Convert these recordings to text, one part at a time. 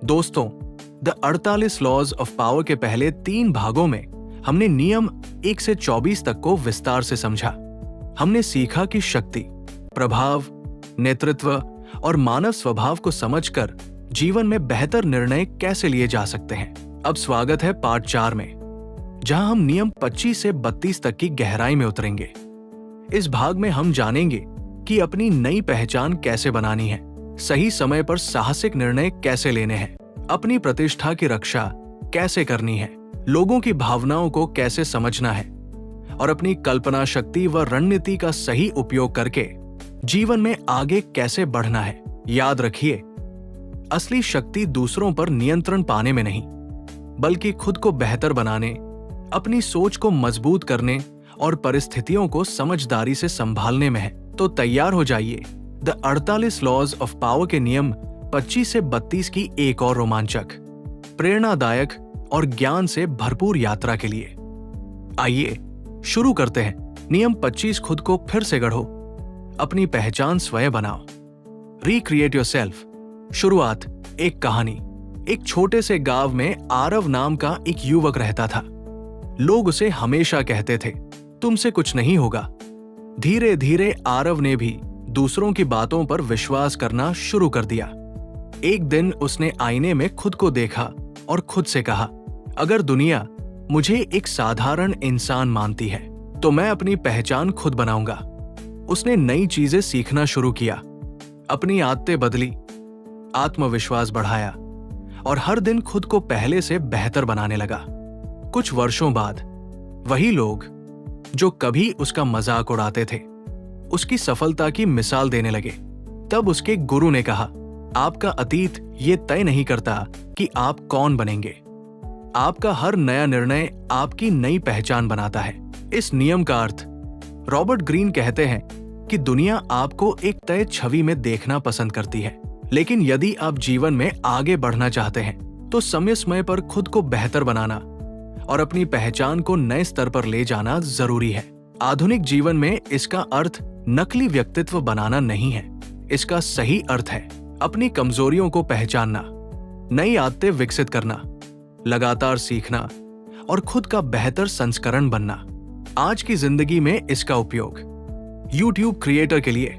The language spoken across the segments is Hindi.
दोस्तों, द 48 लॉज ऑफ पावर के पहले 3 भागों में हमने नियम 1 से 24 तक को विस्तार से समझा। हमने सीखा कि शक्ति, प्रभाव, नेतृत्व और मानव स्वभाव को समझकर जीवन में बेहतर निर्णय कैसे लिए जा सकते हैं। अब स्वागत है पार्ट 4 में, जहां हम नियम 25 से 32 तक की गहराई में उतरेंगे। इस भाग में हम जानेंगे कि अपनी नई पहचान कैसे बनानी है, सही समय पर साहसिक निर्णय कैसे लेने हैं, अपनी प्रतिष्ठा की रक्षा कैसे करनी है, लोगों की भावनाओं को कैसे समझना है और अपनी कल्पना शक्ति व रणनीति का सही उपयोग करके जीवन में आगे कैसे बढ़ना है। याद रखिए, असली शक्ति दूसरों पर नियंत्रण पाने में नहीं, बल्कि खुद को बेहतर बनाने, अपनी सोच को मजबूत करने और परिस्थितियों को समझदारी से संभालने में है। तो तैयार हो जाइए द 48 लॉज ऑफ पावर के नियम 25 से 32 की एक और रोमांचक, प्रेरणादायक और ज्ञान से भरपूर यात्रा के लिए। आइए शुरू करते हैं। नियम 25, खुद को फिर से गढ़ो, अपनी पहचान स्वयं बनाओ। Recreate yourself. शुरुआत एक कहानी। एक छोटे से गांव में आरव नाम का एक युवक रहता था। लोग उसे हमेशा कहते थे, तुमसे कुछ नहीं होगा। धीरे धीरे आरव ने भी दूसरों की बातों पर विश्वास करना शुरू कर दिया। एक दिन उसने आईने में खुद को देखा और खुद से कहा, अगर दुनिया मुझे एक साधारण इंसान मानती है तो मैं अपनी पहचान खुद बनाऊंगा। उसने नई चीजें सीखना शुरू किया, अपनी आदतें बदली, आत्मविश्वास बढ़ाया और हर दिन खुद को पहले से बेहतर बनाने लगा। कुछ वर्षों बाद वही लोग जो कभी उसका मजाक उड़ाते थे, उसकी सफलता की मिसाल देने लगे। तब उसके गुरु ने कहा, आपका अतीत ये तय नहीं करता कि आप कौन बनेंगे। आपका हर नया निर्णय आपकी नई पहचान बनाता है। इस नियम का अर्थ, रॉबर्ट ग्रीन कहते हैं कि दुनिया आपको एक तय छवि में देखना पसंद करती है, लेकिन यदि आप जीवन में आगे बढ़ना चाहते हैं तो समय समय पर खुद को बेहतर बनाना और अपनी पहचान को नए स्तर पर ले जाना जरूरी है। आधुनिक जीवन में इसका अर्थ नकली व्यक्तित्व बनाना नहीं है। इसका सही अर्थ है अपनी कमजोरियों को पहचानना, नई आदतें विकसित करना, लगातार सीखना और खुद का बेहतर संस्करण बनना। आज की जिंदगी में इसका उपयोग YouTube क्रिएटर के लिए,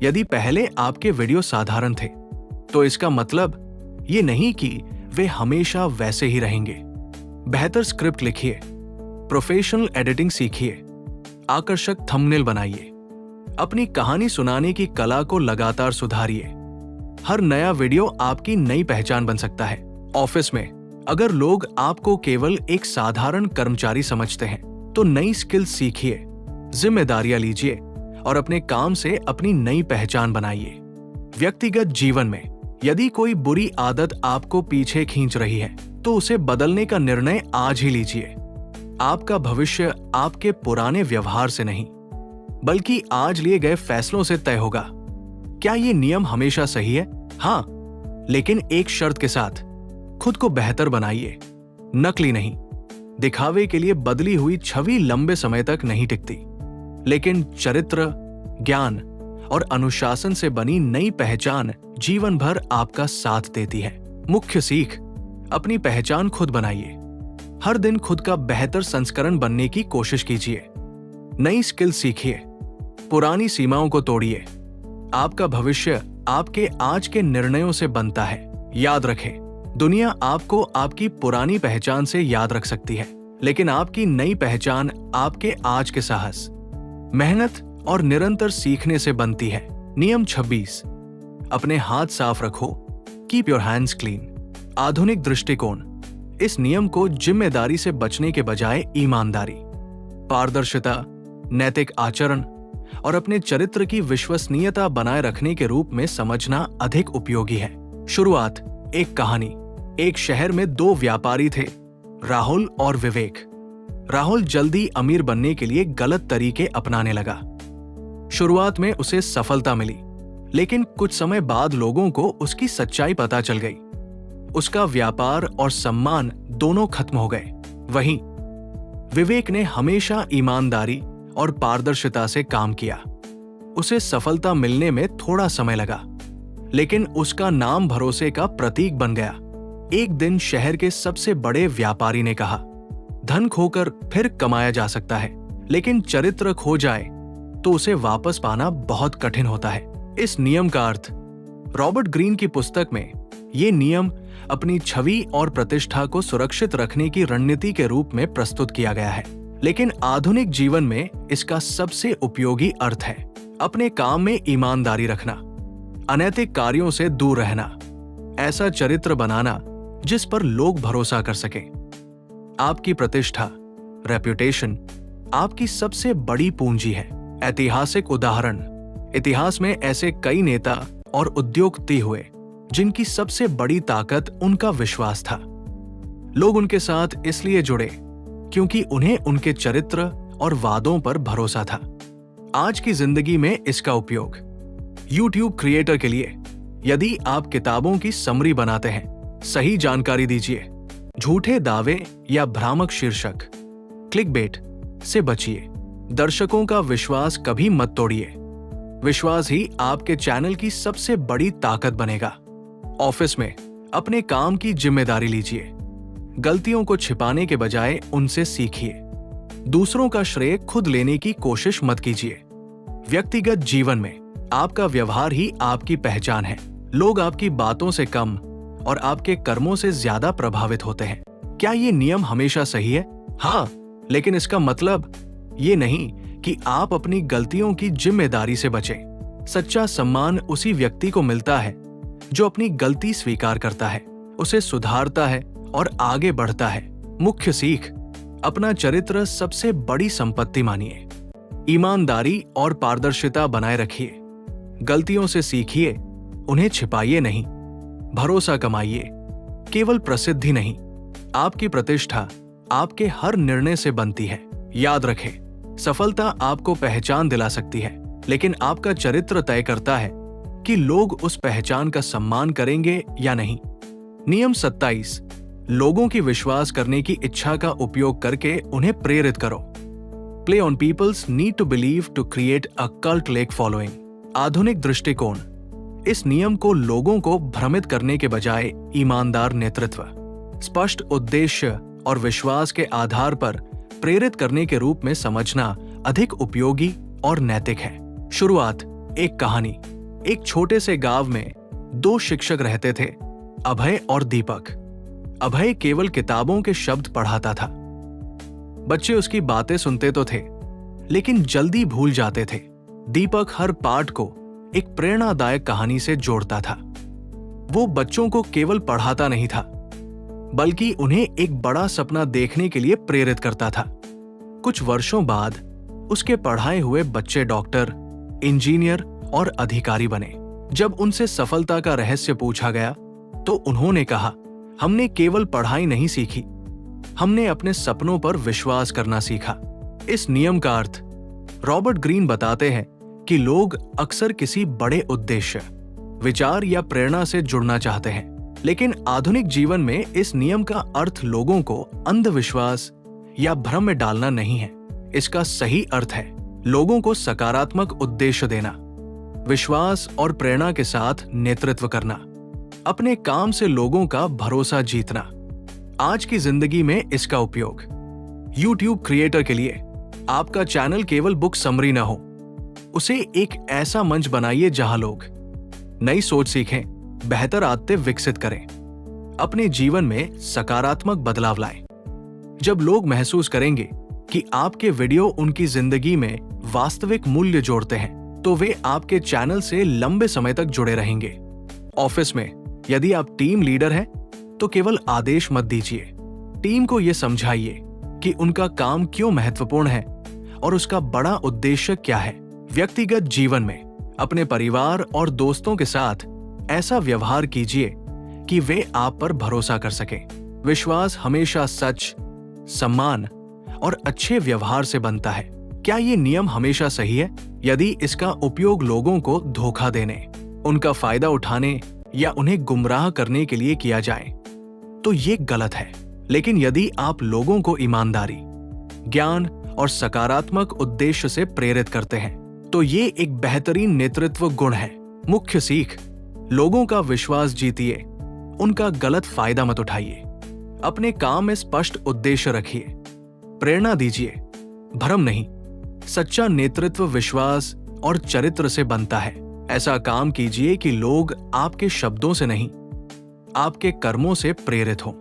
यदि पहले आपके वीडियो साधारण थे तो इसका मतलब ये नहीं कि वे हमेशा वैसे ही रहेंगे। बेहतर स्क्रिप्ट लिखिए, प्रोफेशनल एडिटिंग सीखिए, आकर्षक थंबनेल बनाइए, अपनी कहानी सुनाने की कला को लगातार सुधारिए। हर नया वीडियो आपकी नई पहचान बन सकता है। ऑफिस में अगर लोग आपको केवल एक साधारण कर्मचारी समझते हैं तो नई स्किल्स सीखिए, जिम्मेदारियां लीजिए और अपने काम से अपनी नई पहचान बनाइए। व्यक्तिगत जीवन में यदि कोई बुरी आदत आपको पीछे खींच रही है तो उसे बदलने का निर्णय आज ही लीजिए। आपका भविष्य आपके पुराने व्यवहार से नहीं, बल्कि आज लिए गए फैसलों से तय होगा। क्या ये नियम हमेशा सही है? हाँ, लेकिन एक शर्त के साथ, खुद को बेहतर बनाइए, नकली नहीं। दिखावे के लिए बदली हुई छवि लंबे समय तक नहीं टिकती, लेकिन चरित्र, ज्ञान और अनुशासन से बनी नई पहचान जीवन भर आपका साथ देती है। मुख्य सीख, अपनी पहचान खुद बनाइए। हर दिन खुद का बेहतर संस्करण बनने की कोशिश कीजिए। नई स्किल सीखिए, पुरानी सीमाओं को तोड़िए। आपका भविष्य आपके आज के निर्णयों से बनता है। याद रखें, दुनिया आपको आपकी पुरानी पहचान से याद रख सकती है, लेकिन आपकी नई पहचान आपके आज के साहस, मेहनत और निरंतर सीखने से बनती है। नियम 26, अपने हाथ साफ रखो, कीप योर हैंड्स क्लीन। आधुनिक दृष्टिकोण, इस नियम को जिम्मेदारी से बचने के बजाय ईमानदारी, पारदर्शिता, नैतिक आचरण और अपने चरित्र की विश्वसनीयता बनाए रखने के रूप में समझना अधिक उपयोगी है। शुरुआत एक कहानी। एक शहर में 2 व्यापारी थे, राहुल और विवेक। राहुल जल्दी अमीर बनने के लिए गलत तरीके अपनाने लगा। शुरुआत में उसे सफलता मिली, लेकिन कुछ समय बाद लोगों को उसकी सच्चाई पता चल गई। उसका व्यापार और सम्मान दोनों खत्म हो गए। वहीं विवेक ने हमेशा ईमानदारी और पारदर्शिता से काम किया। उसे सफलता मिलने में थोड़ा समय लगा, लेकिन उसका नाम भरोसे का प्रतीक बन गया। एक दिन शहर के सबसे बड़े व्यापारी ने कहा, धन खोकर फिर कमाया जा सकता है, लेकिन चरित्र खो जाए तो उसे वापस पाना बहुत कठिन होता है। इस नियम का अर्थ रॉबर्ट ग्रीन की पुस्तक में ये नियम अपनी छवि और प्रतिष्ठा को सुरक्षित रखने की रणनीति के रूप में प्रस्तुत किया गया है, लेकिन आधुनिक जीवन में इसका सबसे उपयोगी अर्थ है अपने काम में ईमानदारी रखना, अनैतिक कार्यों से दूर रहना, ऐसा चरित्र बनाना जिस पर लोग भरोसा कर सकें। आपकी प्रतिष्ठा, रेप्यूटेशन आपकी सबसे बड़ी पूंजी है। ऐतिहासिक उदाहरण, इतिहास में ऐसे कई नेता और उद्योगपति हुए जिनकी सबसे बड़ी ताकत उनका विश्वास था। लोग उनके साथ इसलिए जुड़े क्योंकि उन्हें उनके चरित्र और वादों पर भरोसा था। आज की जिंदगी में इसका उपयोग YouTube क्रिएटर के लिए, यदि आप किताबों की समरी बनाते हैं, सही जानकारी दीजिए, झूठे दावे या भ्रामक शीर्षक, क्लिकबेट से बचिए, दर्शकों का विश्वास कभी मत तोड़िए। विश्वास ही आपके चैनल की सबसे बड़ी ताकत बनेगा। ऑफिस में अपने काम की जिम्मेदारी लीजिए, गलतियों को छिपाने के बजाय उनसे सीखिए। दूसरों का श्रेय खुद लेने की कोशिश मत कीजिए। व्यक्तिगत जीवन में आपका व्यवहार ही आपकी पहचान है। लोग आपकी बातों से कम और आपके कर्मों से ज्यादा प्रभावित होते हैं। क्या ये नियम हमेशा सही है? हाँ, लेकिन इसका मतलब ये नहीं कि आप अपनी गलतियों की जिम्मेदारी से बचें। सच्चा सम्मान उसी व्यक्ति को मिलता है जो अपनी गलती स्वीकार करता है, उसे सुधारता है और आगे बढ़ता है। मुख्य सीख, अपना चरित्र सबसे बड़ी संपत्ति मानिए। ईमानदारी और पारदर्शिता बनाए रखिए। गलतियों से सीखिए, उन्हें छिपाइए नहीं। भरोसा कमाइए, केवल प्रसिद्धि नहीं। आपकी प्रतिष्ठा आपके हर निर्णय से बनती है। याद रखें, सफलता आपको पहचान दिला सकती है, लेकिन आपका चरित्र तय करता है कि लोग उस पहचान का सम्मान करेंगे या नहीं। नियम 27, लोगों की विश्वास करने की इच्छा का उपयोग करके उन्हें प्रेरित करो। Play on people's need to believe to create a cult like following. आधुनिक दृष्टिकोण, इस नियम को लोगों को भ्रमित करने के बजाय ईमानदार नेतृत्व, स्पष्ट उद्देश्य और विश्वास के आधार पर प्रेरित करने के रूप में समझना अधिक उपयोगी और नैतिक है। शुरुआत, एक कहानी। एक छोटे से गांव में 2 शिक्षक रहते थे, अभय और दीपक। अभय केवल किताबों के शब्द पढ़ाता था। बच्चे उसकी बातें सुनते तो थे, लेकिन जल्दी भूल जाते थे। दीपक हर पाठ को एक प्रेरणादायक कहानी से जोड़ता था। वो बच्चों को केवल पढ़ाता नहीं था, बल्कि उन्हें एक बड़ा सपना देखने के लिए प्रेरित करता था। कुछ वर्षों बाद उसके पढ़ाए हुए बच्चे डॉक्टर, इंजीनियर और अधिकारी बने। जब उनसे सफलता का रहस्य पूछा गया तो उन्होंने कहा, हमने केवल पढ़ाई नहीं सीखी, हमने अपने सपनों पर विश्वास करना सीखा। इस नियम का अर्थ रॉबर्ट ग्रीन बताते हैं कि लोग अक्सर किसी बड़े उद्देश्य, विचार या प्रेरणा से जुड़ना चाहते हैं, लेकिन आधुनिक जीवन में इस नियम का अर्थ लोगों को अंधविश्वास या भ्रम में डालना नहीं है। इसका सही अर्थ है लोगों को सकारात्मक उद्देश्य देना, विश्वास और प्रेरणा के साथ नेतृत्व करना, अपने काम से लोगों का भरोसा जीतना। आज की जिंदगी में इसका उपयोग YouTube क्रिएटर के लिए, आपका चैनल केवल बुक समरी न हो, उसे एक ऐसा मंच बनाइए जहां लोग नई सोच सीखें, बेहतर आदतें विकसित करें, अपने जीवन में सकारात्मक बदलाव लाएं। जब लोग महसूस करेंगे कि आपके वीडियो उनकी जिंदगी में वास्तविक मूल्य जोड़ते हैं, तो वे आपके चैनल से लंबे समय तक जुड़े रहेंगे। ऑफिस में यदि आप टीम लीडर हैं, तो केवल आदेश मत दीजिए। टीम को यह समझाइए कि उनका काम क्यों महत्वपूर्ण है और उसका बड़ा उद्देश्य क्या है। व्यक्तिगत जीवन में अपने परिवार और दोस्तों के साथ ऐसा व्यवहार कीजिए कि वे आप पर भरोसा कर सकें। विश्वास हमेशा सच, सम्मान और अच्छे व्यवहार से बनता है। क्या ये नियम हमेशा सही है? यदि इसका उपयोग लोगों को धोखा देने, उनका फायदा उठाने या उन्हें गुमराह करने के लिए किया जाए, तो ये गलत है। लेकिन यदि आप लोगों को ईमानदारी, ज्ञान और सकारात्मक उद्देश्य से प्रेरित करते हैं, तो ये एक बेहतरीन नेतृत्व गुण है। मुख्य सीख, लोगों का विश्वास जीतिए, उनका गलत फायदा मत उठाइए। अपने काम में स्पष्ट उद्देश्य रखिए। प्रेरणा दीजिए, भ्रम नहीं। सच्चा नेतृत्व विश्वास और चरित्र से बनता है। ऐसा काम कीजिए कि लोग आपके शब्दों से नहीं, आपके कर्मों से प्रेरित हों।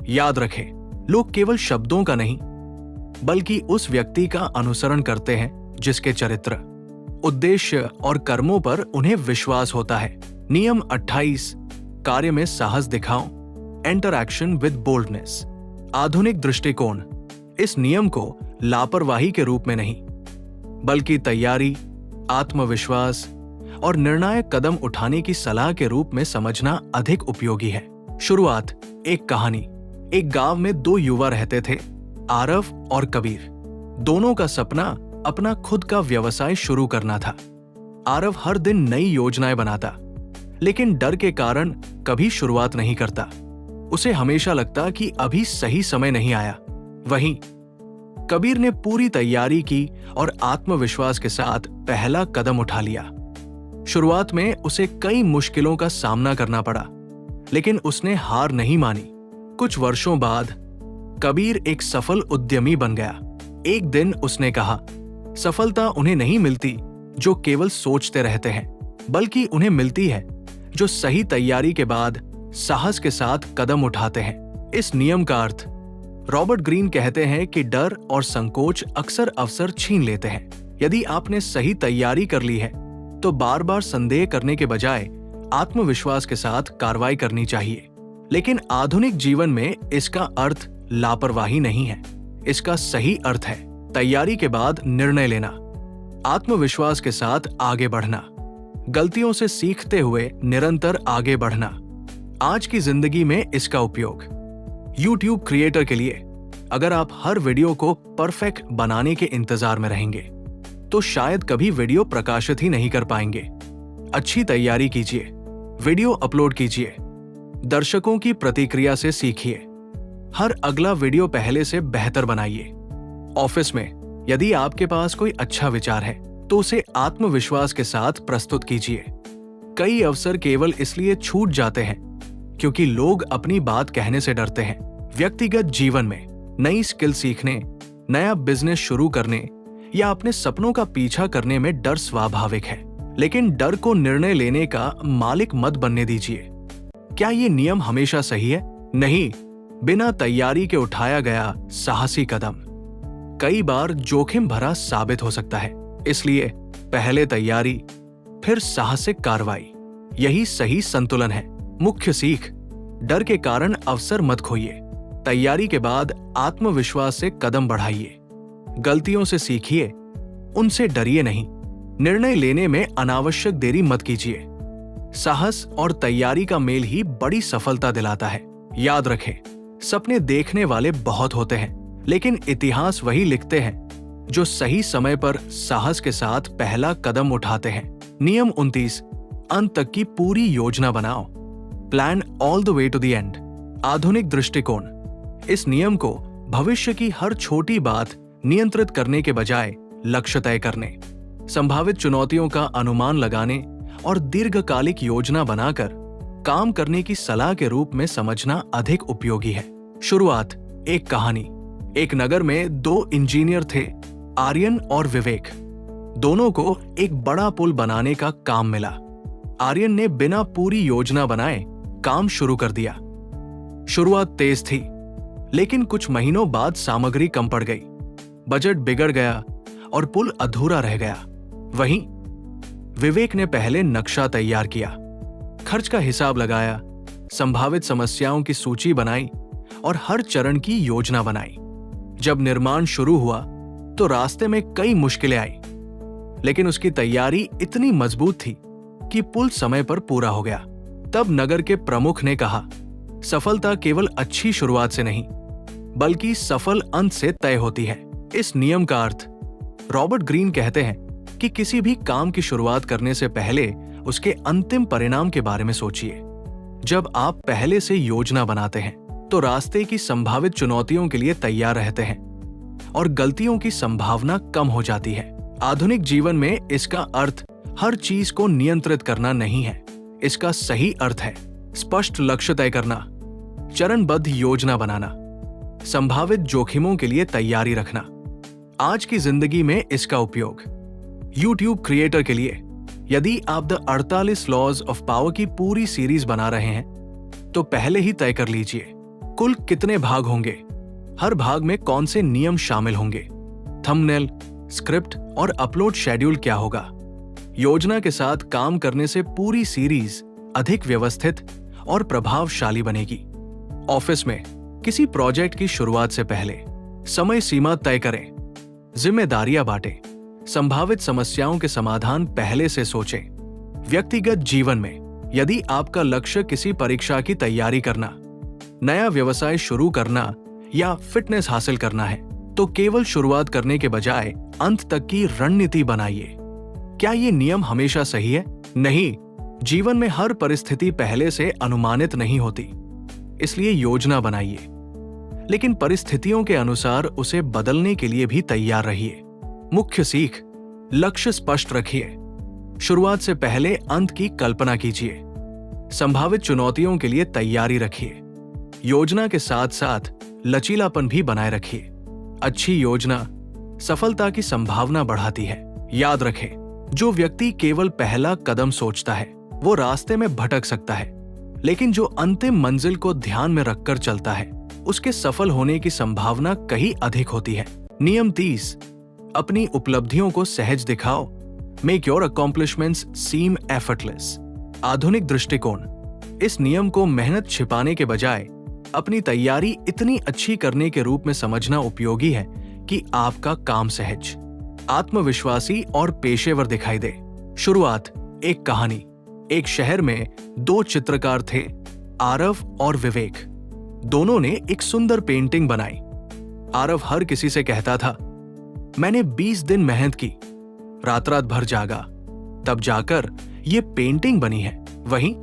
याद रखें, लोग केवल शब्दों का नहीं, बल्कि उस व्यक्ति का अनुसरण करते हैं जिसके चरित्र, उद्देश्य और कर्मों पर उन्हें विश्वास होता है। नियम 28, कार्य में साहस दिखाओ, इंटरैक्शन विद बोल्डनेस। आधुनिक दृष्टिकोण इस नियम को लापरवाही के रूप में नहीं, बल्कि तैयारी, आत्मविश्वास और निर्णायक कदम उठाने की सलाह के रूप में समझना अधिक उपयोगी है। शुरुआत एक कहानी। एक गांव में दो युवा रहते थे, आरव और कबीर। दोनों का सपना अपना खुद का व्यवसाय शुरू करना था। आरव हर दिन नई योजनाएं बनाता, लेकिन डर के कारण कभी शुरुआत नहीं करता। उसे हमेशा लगता कि अभी सही समय नहीं आया। वहीं कबीर ने पूरी तैयारी की और आत्मविश्वास के साथ पहला कदम उठा लिया। शुरुआत में उसे कई मुश्किलों का सामना करना पड़ा, लेकिन उसने हार नहीं मानी। कुछ वर्षों बाद कबीर एक सफल उद्यमी बन गया। एक दिन उसने कहा, सफलता उन्हें नहीं मिलती जो केवल सोचते रहते हैं, बल्कि उन्हें मिलती है जो सही तैयारी के बाद साहस के साथ कदम उठाते हैं। इस नियम का अर्थ, रॉबर्ट ग्रीन कहते हैं कि डर और संकोच अक्सर अवसर छीन लेते हैं। यदि आपने सही तैयारी कर ली है तो बार बार संदेह करने के बजाय आत्मविश्वास के साथ कार्रवाई करनी चाहिए। लेकिन आधुनिक जीवन में इसका अर्थ लापरवाही नहीं है। इसका सही अर्थ है तैयारी के बाद निर्णय लेना, आत्मविश्वास के साथ आगे बढ़ना, गलतियों से सीखते हुए निरंतर आगे बढ़ना। आज की जिंदगी में इसका उपयोग YouTube क्रिएटर के लिए, अगर आप हर वीडियो को परफेक्ट बनाने के इंतजार में रहेंगे तो शायद कभी वीडियो प्रकाशित ही नहीं कर पाएंगे। अच्छी तैयारी कीजिए, वीडियो अपलोड कीजिए, दर्शकों की प्रतिक्रिया से सीखिए, हर अगला वीडियो पहले से बेहतर बनाइए। ऑफिस में यदि आपके पास कोई अच्छा विचार है तो उसे आत्मविश्वास के साथ प्रस्तुत कीजिए। कई अवसर केवल इसलिए छूट जाते हैं क्योंकि लोग अपनी बात कहने से डरते हैं। व्यक्तिगत जीवन में नई स्किल सीखने, नया बिजनेस शुरू करने या अपने सपनों का पीछा करने में डर स्वाभाविक है, लेकिन डर को निर्णय लेने का मालिक मत बनने दीजिए। क्या ये नियम हमेशा सही है? नहीं। बिना तैयारी के उठाया गया साहसी कदम कई बार जोखिम भरा साबित हो सकता है। इसलिए पहले तैयारी, फिर साहसिक कार्रवाई, यही सही संतुलन है। मुख्य सीख, डर के कारण अवसर मत खोइए। तैयारी के बाद आत्मविश्वास से कदम बढ़ाइए। गलतियों से सीखिए, उनसे डरिए नहीं। निर्णय लेने में अनावश्यक देरी मत कीजिए। साहस और तैयारी का मेल ही बड़ी सफलता दिलाता है। याद रखें, सपने देखने वाले बहुत होते हैं, लेकिन इतिहास वही लिखते हैं जो सही समय पर साहस के साथ पहला कदम उठाते हैं। नियम 29, अंत तक की पूरी योजना बनाओ। Plan all the way to the end. आधुनिक दृष्टिकोण इस नियम को भविष्य की हर छोटी बात नियंत्रित करने के बजाय लक्ष्य तय करने, संभावित चुनौतियों का अनुमान लगाने और दीर्घकालिक योजना बनाकर काम करने की सलाह के रूप में समझना अधिक उपयोगी है। शुरुआत एक कहानी। एक नगर में दो इंजीनियर थे, आर्यन और विवेक। दोनों को एक बड़ा पुल बनाने का काम मिला। आर्यन ने बिना पूरी योजना बनाए काम शुरू कर दिया। शुरुआत तेज थी, लेकिन कुछ महीनों बाद सामग्री कम पड़ गई, बजट बिगड़ गया और पुल अधूरा रह गया। वहीं विवेक ने पहले नक्शा तैयार किया, खर्च का हिसाब लगाया, संभावित समस्याओं की सूची बनाई और हर चरण की योजना बनाई। जब निर्माण शुरू हुआ तो रास्ते में कई मुश्किलें आई, लेकिन उसकी तैयारी इतनी मजबूत थी कि पुल समय पर पूरा हो गया। तब नगर के प्रमुख ने कहा, सफलता केवल अच्छी शुरुआत से नहीं, बल्कि सफल अंत से तय होती है। इस नियम का अर्थ, रॉबर्ट ग्रीन कहते हैं कि किसी भी काम की शुरुआत करने से पहले उसके अंतिम परिणाम के बारे में सोचिए। जब आप पहले से योजना बनाते हैं तो रास्ते की संभावित चुनौतियों के लिए तैयार रहते हैं और गलतियों की संभावना कम हो जाती है। आधुनिक जीवन में इसका अर्थ हर चीज को नियंत्रित करना नहीं है। इसका सही अर्थ है स्पष्ट लक्ष्य तय करना, चरणबद्ध योजना बनाना, संभावित जोखिमों के लिए तैयारी रखना। आज की जिंदगी में इसका उपयोग YouTube क्रिएटर के लिए, यदि आप द 48 लॉज ऑफ पावर की पूरी सीरीज बना रहे हैं तो पहले ही तय कर लीजिए कुल कितने भाग होंगे, हर भाग में कौन से नियम शामिल होंगे, थंबनेल, स्क्रिप्ट और अपलोड शेड्यूल क्या होगा। योजना के साथ काम करने से पूरी सीरीज अधिक व्यवस्थित और प्रभावशाली बनेगी। ऑफिस में किसी प्रोजेक्ट की शुरुआत से पहले समय सीमा तय करें, जिम्मेदारियां बांटें, संभावित समस्याओं के समाधान पहले से सोचें। व्यक्तिगत जीवन में यदि आपका लक्ष्य किसी परीक्षा की तैयारी करना, नया व्यवसाय शुरू करना या फिटनेस हासिल करना है तो केवल शुरुआत करने के बजाय अंत तक की रणनीति बनाइए। क्या ये नियम हमेशा सही है? नहीं, जीवन में हर परिस्थिति पहले से अनुमानित नहीं होती, इसलिए योजना बनाइए, लेकिन परिस्थितियों के अनुसार उसे बदलने के लिए भी तैयार रहिए। मुख्य सीख, लक्ष्य स्पष्ट रखिए, शुरुआत से पहले अंत की कल्पना कीजिए, संभावित चुनौतियों के लिए तैयारी रखिए, योजना के साथ साथ लचीलापन भी बनाए रखिए। अच्छी योजना सफलता की संभावना बढ़ाती है। याद रखें, जो व्यक्ति केवल पहला कदम सोचता है वो रास्ते में भटक सकता है, लेकिन जो अंतिम मंजिल को ध्यान में रखकर चलता है उसके सफल होने की संभावना कहीं अधिक होती है। नियम 30, अपनी उपलब्धियों को सहज दिखाओ। Make your accomplishments seem effortless. आधुनिक दृष्टिकोण, इस नियम को मेहनत छिपाने के बजाय अपनी तैयारी इतनी अच्छी करने के रूप में समझना उपयोगी है कि आपका काम सहज, आत्मविश्वासी और पेशेवर दिखाई दे। शुरुआत, एक कहानी। एक शहर में 2 चित्रकार थे, आरव और विवेक। दोनों ने एक सुंदर पेंटिंग बनाई। आरव हर किसी से कहता था, मैंने 20 दिन मेहनत की, रात रात भर जागा, तब जाकर ये पेंटिंग बनी है। वहीं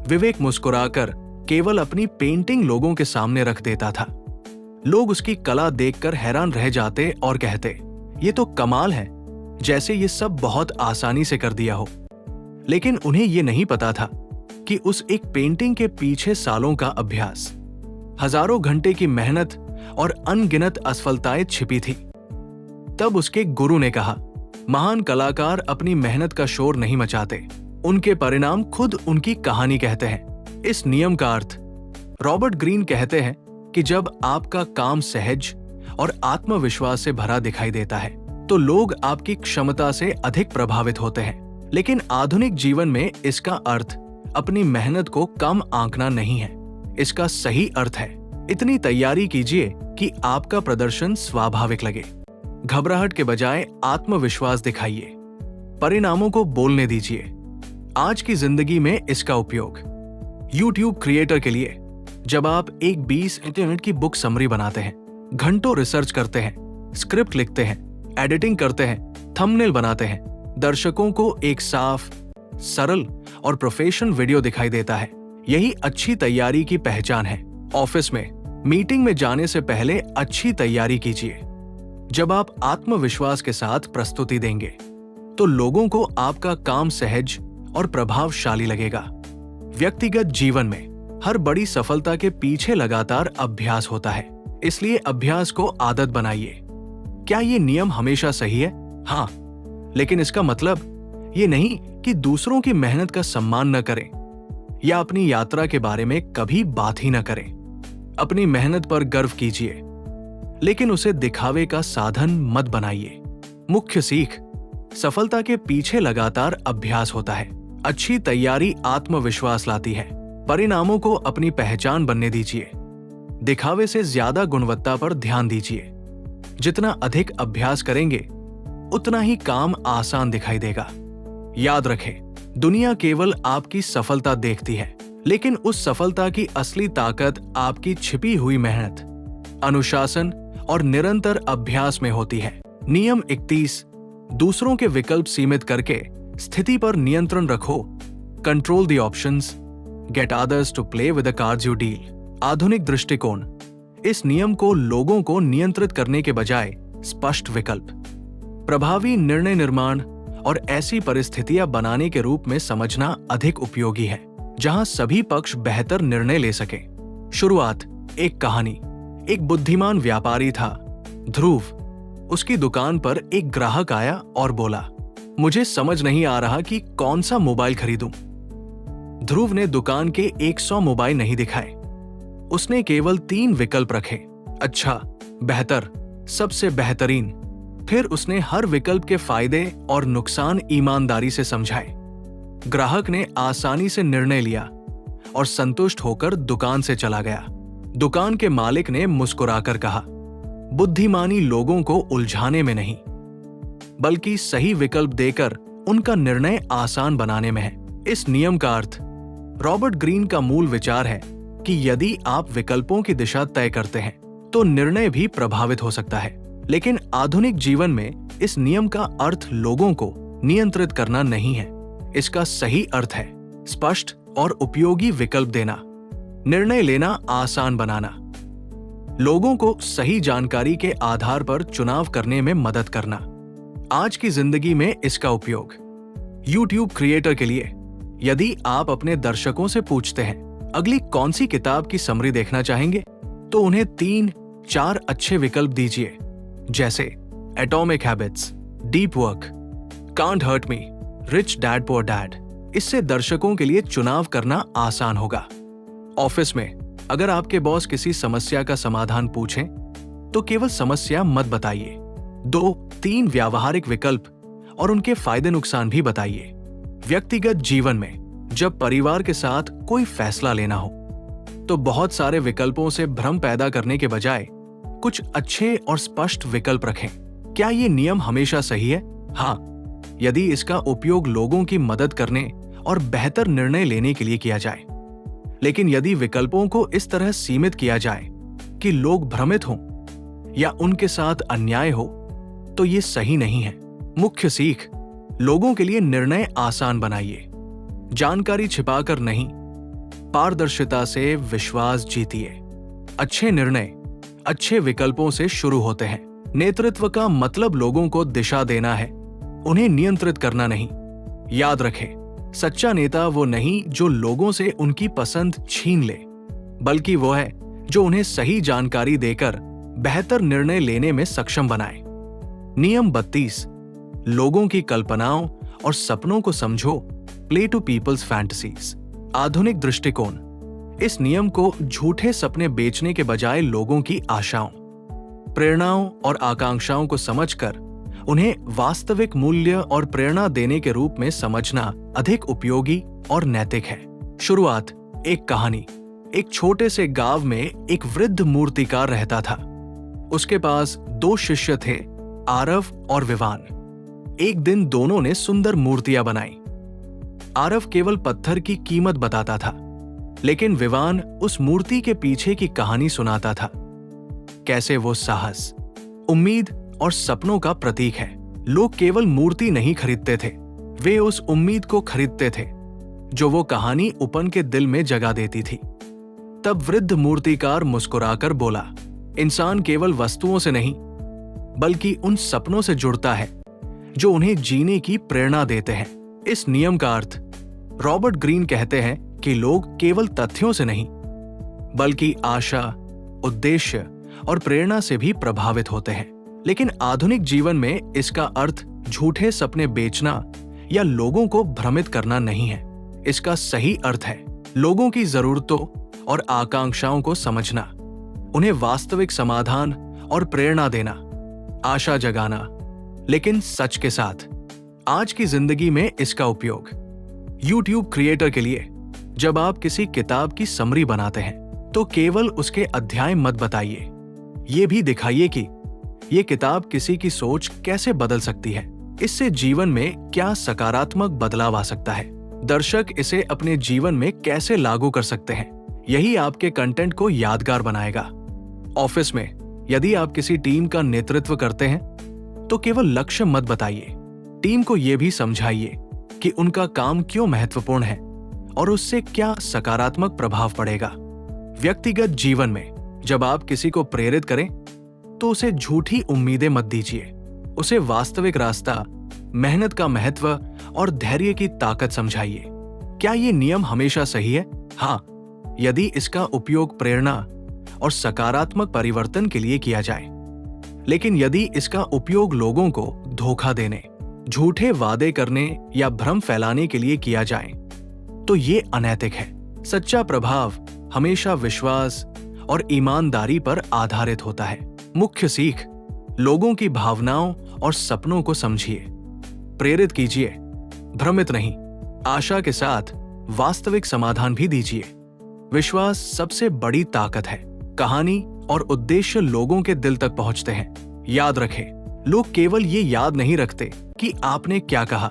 विवेक मुस्कुराकर केवल अपनी पेंटिंग लोगों के सामने रख देता था। लोग उसकी कला देखकर हैरान रह जाते और कहते, ये तो कमाल है, जैसे ये सब बहुत आसानी से कर दिया हो। लेकिन उन्हें ये नहीं पता था कि उस एक पेंटिंग के पीछे सालों का अभ्यास, हजारों घंटे की मेहनत और अनगिनत असफलताएं छिपी थी। तब उसके गुरु ने कहा, महान कलाकार अपनी मेहनत का शोर नहीं मचाते, उनके परिणाम खुद उनकी कहानी कहते हैं। इस नियम का अर्थ, रॉबर्ट ग्रीन कहते हैं कि जब आपका काम सहज और आत्मविश्वास से भरा दिखाई देता है तो लोग आपकी क्षमता से अधिक प्रभावित होते हैं। लेकिन आधुनिक जीवन में इसका अर्थ अपनी मेहनत को कम आंकना नहीं है। इसका सही अर्थ है, इतनी तैयारी कीजिए कि आपका प्रदर्शन स्वाभाविक लगे। घबराहट के बजाय आत्मविश्वास दिखाइए, परिणामों को बोलने दीजिए। आज की जिंदगी में इसका उपयोग YouTube क्रिएटर के लिए, जब आप एक 20 मिनट की बुक समरी बनाते हैं, घंटों रिसर्च करते हैं, स्क्रिप्ट लिखते हैं, एडिटिंग करते हैं, थंबनेल बनाते हैं, दर्शकों को एक साफ, सरल और प्रोफेशनल वीडियो दिखाई देता है, यही अच्छी तैयारी की पहचान है। ऑफिस में मीटिंग में जाने से पहले अच्छी तैयारी कीजिए। जब आप आत्मविश्वास के साथ प्रस्तुति देंगे तो लोगों को आपका काम सहज और प्रभावशाली लगेगा। व्यक्तिगत जीवन में हर बड़ी सफलता के पीछे लगातार अभ्यास होता है, इसलिए अभ्यास को आदत बनाइए। क्या ये नियम हमेशा सही है? हाँ, लेकिन इसका मतलब ये नहीं कि दूसरों की मेहनत का सम्मान न करें या अपनी यात्रा के बारे में कभी बात ही न करें। अपनी मेहनत पर गर्व कीजिए, लेकिन उसे दिखावे का साधन मत बनाइए। मुख्य सीख, सफलता के पीछे लगातार अभ्यास होता है। अच्छी तैयारी आत्मविश्वास लाती है। परिणामों को अपनी पहचान बनने दीजिए। दिखावे से ज्यादा गुणवत्ता पर ध्यान दीजिए। जितना अधिक अभ्यास करेंगे उतना ही काम आसान दिखाई देगा। याद रखें, दुनिया केवल आपकी सफलता देखती है, लेकिन उस सफलता की असली ताकत आपकी छिपी हुई मेहनत, अनुशासन और निरंतर अभ्यास में होती है। नियम 31, दूसरों के विकल्प सीमित करके स्थिति पर नियंत्रण रखो। Control the options, get others to play with the cards you deal. आधुनिक दृष्टिकोण, इस नियम को लोगों को नियंत्रित करने के बजाय स्पष्ट विकल्प, प्रभावी निर्णय निर्माण और ऐसी परिस्थितियां बनाने के रूप में समझना अधिक उपयोगी है। जहां सभी पक्ष बेहतर निर्णय ले सके। शुरुआत। एक कहानी। एक बुद्धिमान व्यापारी था, ध्रुव। उसकी दुकान पर एक ग्राहक आया और बोला, मुझे समझ नहीं आ रहा कि कौन सा मोबाइल खरीदूं। ध्रुव ने दुकान के 100 मोबाइल नहीं दिखाए। उसने केवल 3 विकल्प रखे, अच्छा, बेहतर, सबसे बेहतरीन। फिर उसने हर विकल्प के फायदे और नुकसान ईमानदारी से समझाए। ग्राहक ने आसानी से निर्णय लिया और संतुष्ट होकर दुकान से चला गया। दुकान के मालिक ने मुस्कुराकर कहा, बुद्धिमानी लोगों को उलझाने में नहीं, बल्कि सही विकल्प देकर उनका निर्णय आसान बनाने में है। इस नियम का अर्थ। रॉबर्ट ग्रीन का मूल विचार है कि यदि आप विकल्पों की दिशा तय करते हैं तो निर्णय भी प्रभावित हो सकता है। लेकिन आधुनिक जीवन में इस नियम का अर्थ लोगों को नियंत्रित करना नहीं है। इसका सही अर्थ है स्पष्ट और उपयोगी विकल्प देना, निर्णय लेना आसान बनाना, लोगों को सही जानकारी के आधार पर चुनाव करने में मदद करना। आज की जिंदगी में इसका उपयोग। YouTube क्रिएटर के लिए, यदि आप अपने दर्शकों से पूछते हैं अगली कौन सी किताब की समरी देखना चाहेंगे, तो उन्हें 3-4 अच्छे विकल्प दीजिए, जैसे atomic habits, deep work, can't hurt me, rich dad poor dad. इससे दर्शकों के लिए चुनाव करना आसान होगा। ऑफिस में अगर आपके बॉस किसी समस्या का समाधान पूछें तो केवल समस्या मत बताइए, 2-3 व्यावहारिक विकल्प और उनके फायदे नुकसान भी बताइए। व्यक्तिगत जीवन में जब परिवार के साथ कोई फैसला लेना हो तो बहुत सारे विकल्पों से भ्रम पैदा करने के बजाय कुछ अच्छे और स्पष्ट विकल्प रखें। क्या ये नियम हमेशा सही है? हाँ, यदि इसका उपयोग लोगों की मदद करने और बेहतर निर्णय लेने के लिए किया जाए। लेकिन यदि विकल्पों को इस तरह सीमित किया जाए कि लोग भ्रमित हों या उनके साथ अन्याय हो, तो ये सही नहीं है। मुख्य सीख। लोगों के लिए निर्णय आसान बनाइए, जानकारी छिपाकर नहीं, पारदर्शिता से विश्वास जीतिए। अच्छे निर्णय अच्छे विकल्पों से शुरू होते हैं। नेतृत्व का मतलब लोगों को दिशा देना है, उन्हें नियंत्रित करना नहीं। याद रखें, सच्चा नेता वो नहीं जो लोगों से उनकी पसंद छीन ले, बल्कि वो है जो उन्हें सही जानकारी देकर बेहतर निर्णय लेने में सक्षम बनाए। नियम 32। लोगों की कल्पनाओं और सपनों को समझो, प्ले टू पीपल्स फैंटेसीज। आधुनिक दृष्टिकोण। इस नियम को झूठे सपने बेचने के बजाय लोगों की आशाओं, प्रेरणाओं और आकांक्षाओं को समझकर उन्हें वास्तविक मूल्य और प्रेरणा देने के रूप में समझना अधिक उपयोगी और नैतिक है। शुरुआत। एक कहानी। एक छोटे से गांव में एक वृद्ध मूर्तिकार रहता था। उसके पास 2 शिष्य थे, आरव और विवान। एक दिन दोनों ने सुंदर मूर्तियां बनाई। आरव केवल पत्थर की कीमत बताता था, लेकिन विवान उस मूर्ति के पीछे की कहानी सुनाता था। कैसे वो साहस, उम्मीद और सपनों का प्रतीक है। लोग केवल मूर्ति नहीं खरीदते थे, वे उस उम्मीद को खरीदते थे जो वो कहानी उपन के दिल में जगा देती थी। तब वृद्ध मूर्तिकार मुस्कुराकर बोला, इंसान केवल वस्तुओं से नहीं, बल्कि उन सपनों से जुड़ता है जो उन्हें जीने की प्रेरणा देते हैं। इस नियम का अर्थ। रॉबर्ट ग्रीन कहते हैं कि लोग केवल तथ्यों से नहीं, बल्कि आशा, उद्देश्य और प्रेरणा से भी प्रभावित होते हैं। लेकिन आधुनिक जीवन में इसका अर्थ झूठे सपने बेचना या लोगों को भ्रमित करना नहीं है। इसका सही अर्थ है लोगों की जरूरतों और आकांक्षाओं को समझना, उन्हें वास्तविक समाधान और प्रेरणा देना, आशा जगाना, लेकिन सच के साथ। आज की जिंदगी में इसका उपयोग। YouTube क्रिएटर के लिए, जब आप किसी किताब की समरी बनाते हैं तो केवल उसके अध्याय मत बताइए, ये भी दिखाइए कि ये किताब किसी की सोच कैसे बदल सकती है, इससे जीवन में क्या सकारात्मक बदलाव आ सकता है, दर्शक इसे अपने जीवन में कैसे लागू कर सकते हैं। यही आपके कंटेंट को यादगार बनाएगा। ऑफिस में यदि आप किसी टीम का नेतृत्व करते हैं तो केवल लक्ष्य मत बताइए, टीम को यह भी समझाइए कि उनका काम क्यों महत्वपूर्ण है और उससे क्या सकारात्मक प्रभाव पड़ेगा। व्यक्तिगत जीवन में जब आप किसी को प्रेरित करें तो उसे झूठी उम्मीदें मत दीजिए, उसे वास्तविक रास्ता, मेहनत का महत्व और धैर्य की ताकत समझाइए। क्या ये नियम हमेशा सही है? हाँ, यदि इसका उपयोग प्रेरणा और सकारात्मक परिवर्तन के लिए किया जाए। लेकिन यदि इसका उपयोग लोगों को धोखा देने, झूठे वादे करने या भ्रम फैलाने के लिए किया जाए तो ये अनैतिक है। सच्चा प्रभाव हमेशा विश्वास और ईमानदारी पर आधारित होता है। मुख्य सीख, लोगों की भावनाओं और सपनों को समझिए, प्रेरित कीजिए, भ्रमित नहीं। आशा के साथ वास्तविक समाधान भी दीजिए। विश्वास सबसे बड़ी ताकत है। कहानी और उद्देश्य लोगों के दिल तक पहुंचते हैं। याद रखें, लोग केवल ये याद नहीं रखते कि आपने क्या कहा,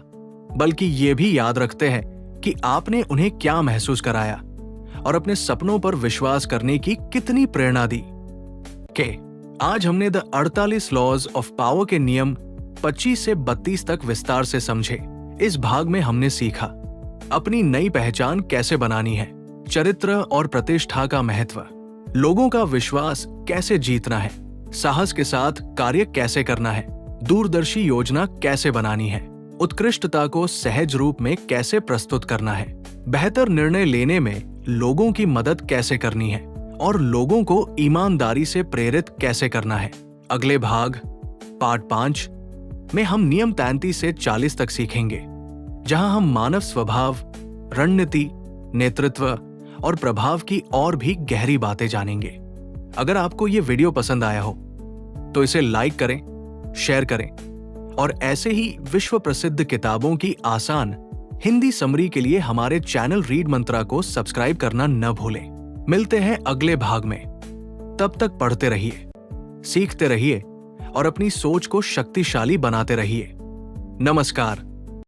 बल्कि ये भी याद रखते हैं कि आपने उन्हें क्या महसूस कराया और अपने सपनों पर विश्वास करने की कितनी प्रेरणा दी। आज हमने द 48 लॉज ऑफ पावर के नियम 25 से 32 तक विस्तार से समझे। इस भाग में हमने सीखा अपनी नई पहचान कैसे बनानी है, चरित्र और प्रतिष्ठा का महत्व, लोगों का विश्वास कैसे जीतना है, साहस के साथ कार्य कैसे करना है, दूरदर्शी योजना कैसे बनानी है, उत्कृष्टता को सहज रूप में कैसे प्रस्तुत करना है, बेहतर निर्णय लेने में लोगों की मदद कैसे करनी है और लोगों को ईमानदारी से प्रेरित कैसे करना है। अगले भाग पार्ट 5 में हम नियम 33 से 40 तक सीखेंगे, जहां हम मानव स्वभाव, रणनीति, नेतृत्व और प्रभाव की और भी गहरी बातें जानेंगे। अगर आपको ये वीडियो पसंद आया हो तो इसे लाइक करें, शेयर करें और ऐसे ही विश्व प्रसिद्ध किताबों की आसान हिंदी समरी के लिए हमारे चैनल रीड मंत्रा को सब्सक्राइब करना न भूलें। मिलते हैं अगले भाग में। तब तक पढ़ते रहिए, सीखते रहिए और अपनी सोच को शक्तिशाली बनाते रहिए। नमस्कार।